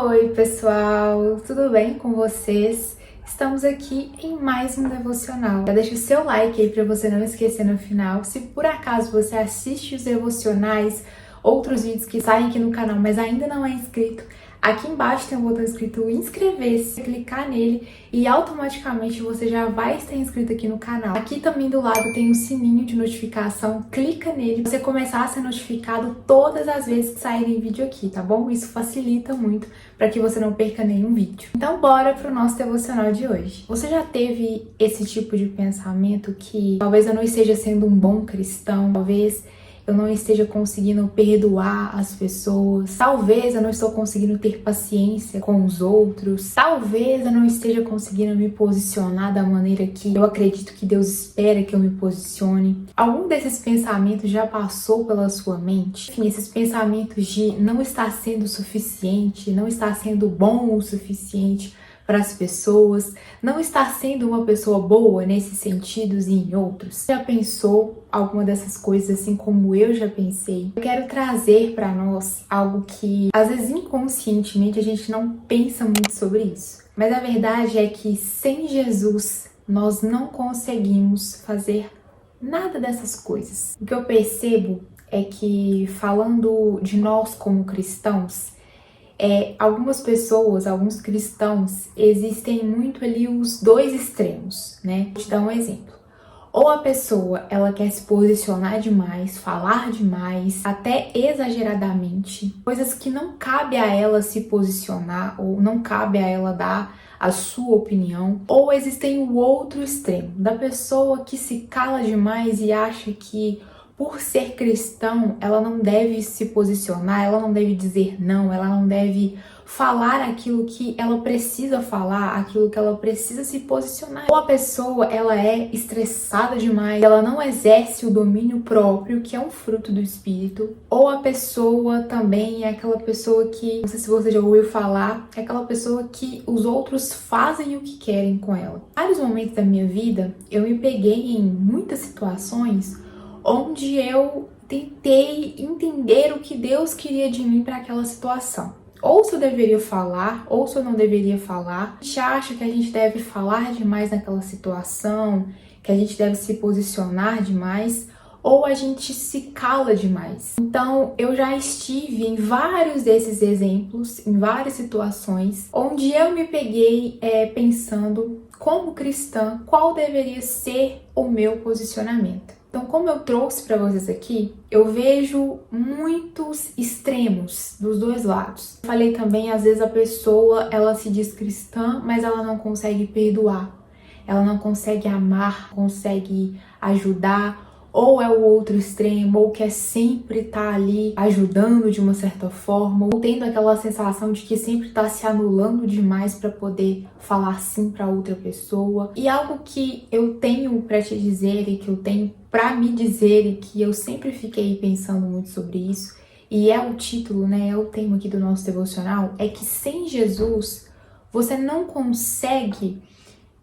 Oi, pessoal, tudo bem com vocês? Estamos aqui em mais um devocional. Já deixa o seu like aí para você não esquecer no final. Se por acaso você assiste os devocionais, outros vídeos que saem aqui no canal, mas ainda não é inscrito, aqui embaixo tem um botão escrito inscrever-se, clicar nele e automaticamente você já vai estar inscrito aqui no canal. Aqui também do lado tem um sininho de notificação, clica nele para você começar a ser notificado todas as vezes que saírem vídeo aqui, tá bom? Isso facilita muito para que você não perca nenhum vídeo. Então bora pro nosso devocional de hoje. Você já teve esse tipo de pensamento que talvez eu não esteja sendo um bom cristão, talvez eu não esteja conseguindo perdoar as pessoas, talvez eu não estou conseguindo ter paciência com os outros, talvez eu não esteja conseguindo me posicionar da maneira que eu acredito que Deus espera que eu me posicione. Algum desses pensamentos já passou pela sua mente? Enfim, esses pensamentos de não estar sendo suficiente, não estar sendo bom o suficiente para as pessoas, não estar sendo uma pessoa boa nesses sentidos e em outros. Já pensou alguma dessas coisas assim como eu já pensei? Eu quero trazer para nós algo que às vezes inconscientemente a gente não pensa muito sobre isso. Mas a verdade é que sem Jesus nós não conseguimos fazer nada dessas coisas. O que eu percebo é que, falando de nós como cristãos, algumas pessoas, alguns cristãos, existem muito ali os dois extremos, né? Vou te dar um exemplo. Ou a pessoa, ela quer se posicionar demais, falar demais, até exageradamente, coisas que não cabe a ela se posicionar ou não cabe a ela dar a sua opinião. Ou existem o outro extremo, da pessoa que se cala demais e acha que por ser cristão, ela não deve se posicionar, ela não deve dizer não, ela não deve falar aquilo que ela precisa falar, aquilo que ela precisa se posicionar. Ou a pessoa, ela é estressada demais, ela não exerce o domínio próprio, que é um fruto do espírito. Ou a pessoa também é aquela pessoa que, não sei se você já ouviu falar, é aquela pessoa que os outros fazem o que querem com ela. Em vários momentos da minha vida, eu me peguei em muitas situações onde eu tentei entender o que Deus queria de mim para aquela situação. Ou se eu deveria falar, ou se eu não deveria falar. A gente acha que a gente deve falar demais naquela situação, que a gente deve se posicionar demais, ou a gente se cala demais. Então, eu já estive em vários desses exemplos, em várias situações, onde eu me peguei pensando, como cristã, qual deveria ser o meu posicionamento. Então, como eu trouxe para vocês aqui, eu vejo muitos extremos dos dois lados. Falei também, às vezes a pessoa, ela se diz cristã, mas ela não consegue perdoar. Ela não consegue amar, consegue ajudar, ou é o outro extremo, ou quer sempre estar ali ajudando de uma certa forma, ou tendo aquela sensação de que sempre está se anulando demais para poder falar sim para outra pessoa. E algo que eu tenho para te dizer e que eu tenho para me dizer e que eu sempre fiquei pensando muito sobre isso, e é o título, né, é o tema aqui do nosso devocional, é que sem Jesus você não consegue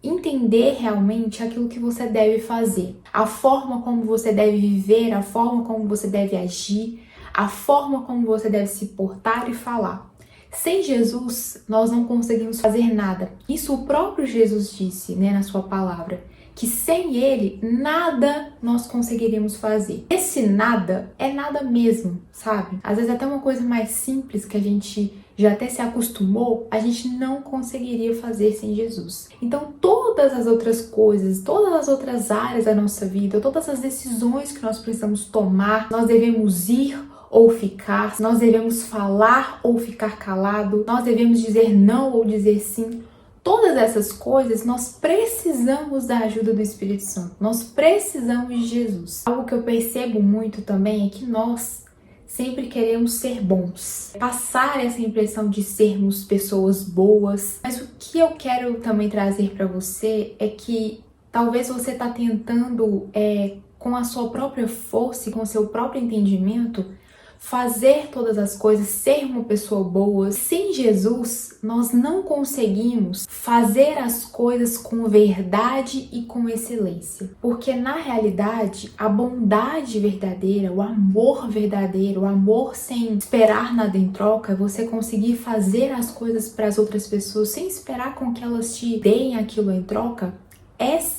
entender realmente aquilo que você deve fazer, a forma como você deve viver, a forma como você deve agir, a forma como você deve se portar e falar. Sem Jesus, nós não conseguimos fazer nada. Isso o próprio Jesus disse, né, na sua palavra, que sem ele, nada nós conseguiríamos fazer. Esse nada é nada mesmo, sabe? Às vezes até uma coisa mais simples que a gente já até se acostumou, a gente não conseguiria fazer sem Jesus. Então, todas as outras coisas, todas as outras áreas da nossa vida, todas as decisões que nós precisamos tomar, nós devemos ir ou ficar, nós devemos falar ou ficar calado, nós devemos dizer não ou dizer sim. Todas essas coisas, nós precisamos da ajuda do Espírito Santo. Nós precisamos de Jesus. Algo que eu percebo muito também é que nós sempre queremos ser bons, passar essa impressão de sermos pessoas boas. Mas o que eu quero também trazer para você é que talvez você está tentando, com a sua própria força e com o seu próprio entendimento, fazer todas as coisas, ser uma pessoa boa. Sem Jesus, nós não conseguimos fazer as coisas com verdade e com excelência. Porque na realidade, a bondade verdadeira, o amor verdadeiro, o amor sem esperar nada em troca, você conseguir fazer as coisas para as outras pessoas sem esperar com que elas te deem aquilo em troca,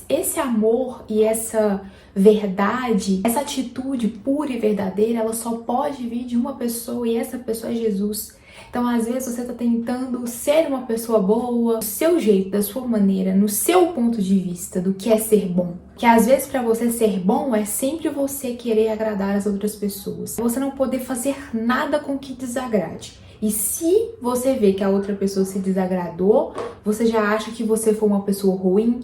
esse amor e essa verdade, essa atitude pura e verdadeira, ela só pode vir de uma pessoa e essa pessoa é Jesus. Então, às vezes, você está tentando ser uma pessoa boa, do seu jeito, da sua maneira, no seu ponto de vista do que é ser bom. Que às vezes, para você ser bom, é sempre você querer agradar as outras pessoas. Você não poder fazer nada com que desagrade. E se você vê que a outra pessoa se desagradou, você já acha que você foi uma pessoa ruim.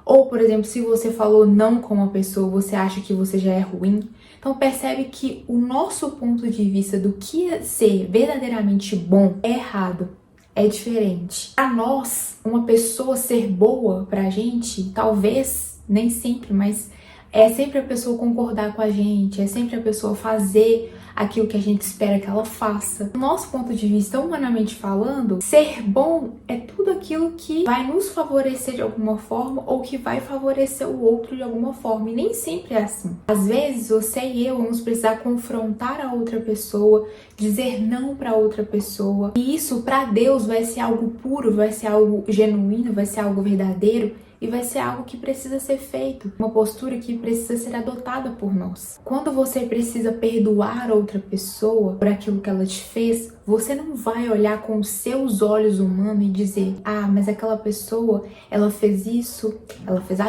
Ou, por exemplo, se você falou não com uma pessoa, você acha que você já é ruim. Então percebe que o nosso ponto de vista do que é ser verdadeiramente bom é errado, é diferente. Para nós, uma pessoa ser boa pra gente, talvez, nem sempre, mas é sempre a pessoa concordar com a gente, é sempre a pessoa fazer aquilo que a gente espera que ela faça. Do nosso ponto de vista, humanamente falando, ser bom é tudo aquilo que vai nos favorecer de alguma forma ou que vai favorecer o outro de alguma forma. E nem sempre é assim. Às vezes, você e eu vamos precisar confrontar a outra pessoa, dizer não para outra pessoa. E isso, para Deus, vai ser algo puro, vai ser algo genuíno, vai ser algo verdadeiro. E vai ser algo que precisa ser feito, uma postura que precisa ser adotada por nós. Quando você precisa perdoar outra pessoa por aquilo que ela te fez, você não vai olhar com os seus olhos humanos e dizer: ah, mas aquela pessoa, ela fez isso, ela fez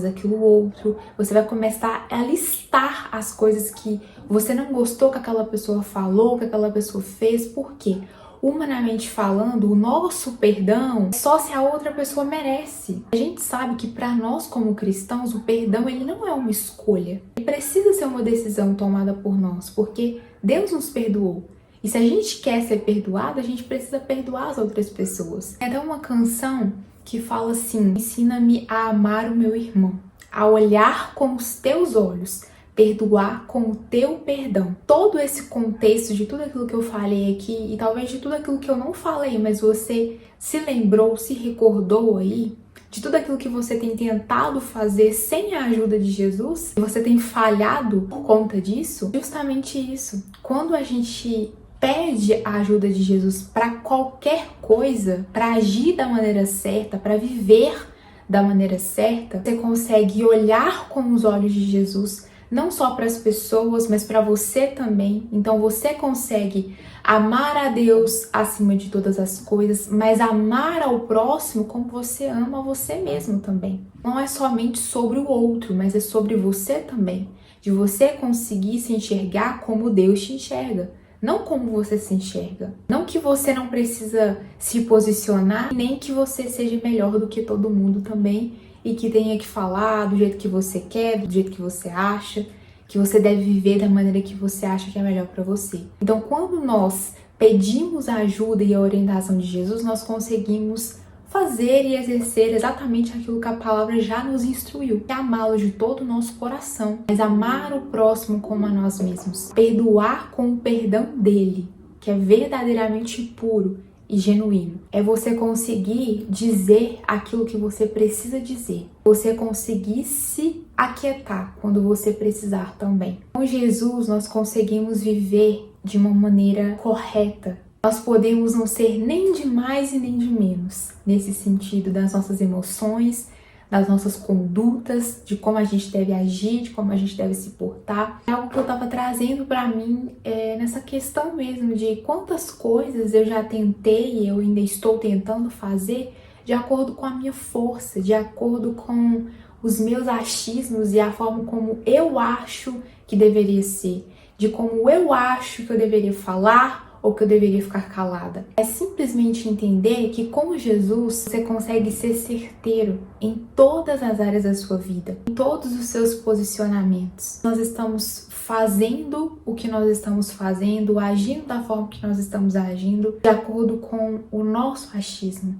aquilo outro. Você vai começar a listar as coisas que você não gostou que aquela pessoa falou, que aquela pessoa fez. Por quê? Humanamente falando, o nosso perdão é só se a outra pessoa merece. A gente sabe que para nós como cristãos, o perdão ele não é uma escolha. Ele precisa ser uma decisão tomada por nós, porque Deus nos perdoou. E se a gente quer ser perdoado, a gente precisa perdoar as outras pessoas. Tem até uma canção que fala assim: ensina-me a amar o meu irmão, a olhar com os teus olhos, perdoar com o teu perdão. Todo esse contexto de tudo aquilo que eu falei aqui e talvez de tudo aquilo que eu não falei, mas você se lembrou, se recordou aí, de tudo aquilo que você tem tentado fazer sem a ajuda de Jesus, e você tem falhado por conta disso, justamente isso. Quando a gente pede a ajuda de Jesus para qualquer coisa, para agir da maneira certa, para viver da maneira certa, você consegue olhar com os olhos de Jesus, não só para as pessoas, mas para você também. Então você consegue amar a Deus acima de todas as coisas, mas amar ao próximo como você ama você mesmo também. Não é somente sobre o outro, mas é sobre você também. De você conseguir se enxergar como Deus te enxerga, não como você se enxerga. Não que você não precisa se posicionar, nem que você seja melhor do que todo mundo também, e que tenha que falar do jeito que você quer, do jeito que você acha, que você deve viver da maneira que você acha que é melhor para você. Então, quando nós pedimos a ajuda e a orientação de Jesus, nós conseguimos fazer e exercer exatamente aquilo que a palavra já nos instruiu, que é amá-lo de todo o nosso coração, mas amar o próximo como a nós mesmos, perdoar com o perdão dele, que é verdadeiramente puro e genuíno. É você conseguir dizer aquilo que você precisa dizer. Você conseguir se aquietar quando você precisar também. Com Jesus, nós conseguimos viver de uma maneira correta. Nós podemos não ser nem de mais e nem de menos, nesse sentido das nossas emoções, das nossas condutas, de como a gente deve agir, de como a gente deve se portar. É algo que eu tava trazendo pra mim nessa questão mesmo de quantas coisas eu já tentei e eu ainda estou tentando fazer de acordo com a minha força, de acordo com os meus achismos e a forma como eu acho que deveria ser, de como eu acho que eu deveria falar ou que eu deveria ficar calada. É simplesmente entender que com Jesus você consegue ser certeiro em todas as áreas da sua vida, em todos os seus posicionamentos. Nós estamos fazendo o que nós estamos fazendo, agindo da forma que nós estamos agindo, de acordo com o nosso achismo,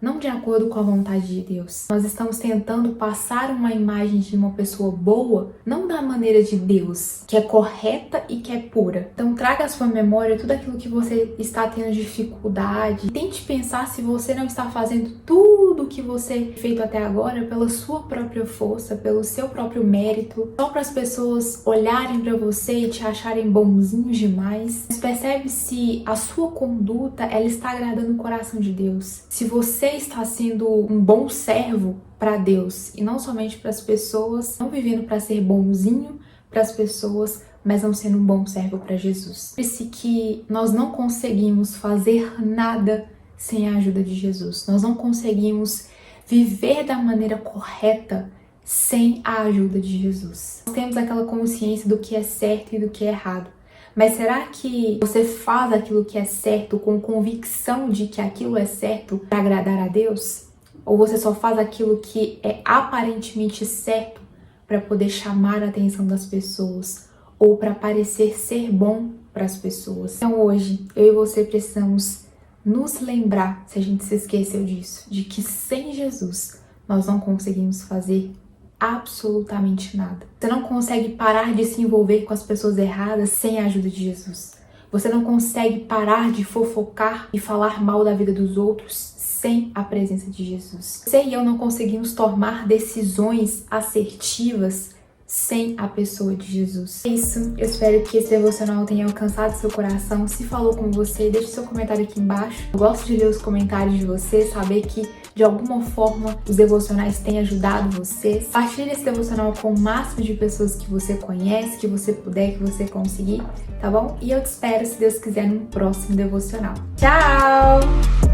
não de acordo com a vontade de Deus. Nós estamos tentando passar uma imagem de uma pessoa boa, não da maneira de Deus, que é correta e que é pura. Então traga à sua memória tudo aquilo que você está tendo dificuldade. Tente pensar se você não está fazendo tudo o que você feito até agora pela sua própria força, pelo seu próprio mérito, só para as pessoas olharem para você e te acharem bonzinho demais. Mas percebe se a sua conduta ela está agradando o coração de Deus. Se você está sendo um bom servo para Deus e não somente para as pessoas, não vivendo para ser bonzinho para as pessoas, mas não sendo um bom servo para Jesus. Lembre-se que nós não conseguimos fazer nada sem a ajuda de Jesus. Nós não conseguimos viver da maneira correta sem a ajuda de Jesus. Nós temos aquela consciência do que é certo e do que é errado. Mas será que você faz aquilo que é certo com convicção de que aquilo é certo para agradar a Deus? Ou você só faz aquilo que é aparentemente certo para poder chamar a atenção das pessoas? Ou para parecer ser bom para as pessoas? Então hoje, eu e você precisamos nos lembrar, se a gente se esqueceu disso, de que sem Jesus nós não conseguimos fazer absolutamente nada. Você não consegue parar de se envolver com as pessoas erradas sem a ajuda de Jesus. Você não consegue parar de fofocar e falar mal da vida dos outros sem a presença de Jesus. Você e eu não conseguimos tomar decisões assertivas sem a pessoa de Jesus. É isso, eu espero que esse devocional tenha alcançado seu coração. Se falou com você, deixe seu comentário aqui embaixo. Eu gosto de ler os comentários de vocês, saber que de alguma forma os devocionais têm ajudado vocês. Partilhe esse devocional com o máximo de pessoas que você conhece, que você puder, que você conseguir, tá bom? E eu te espero, se Deus quiser, no próximo devocional. Tchau!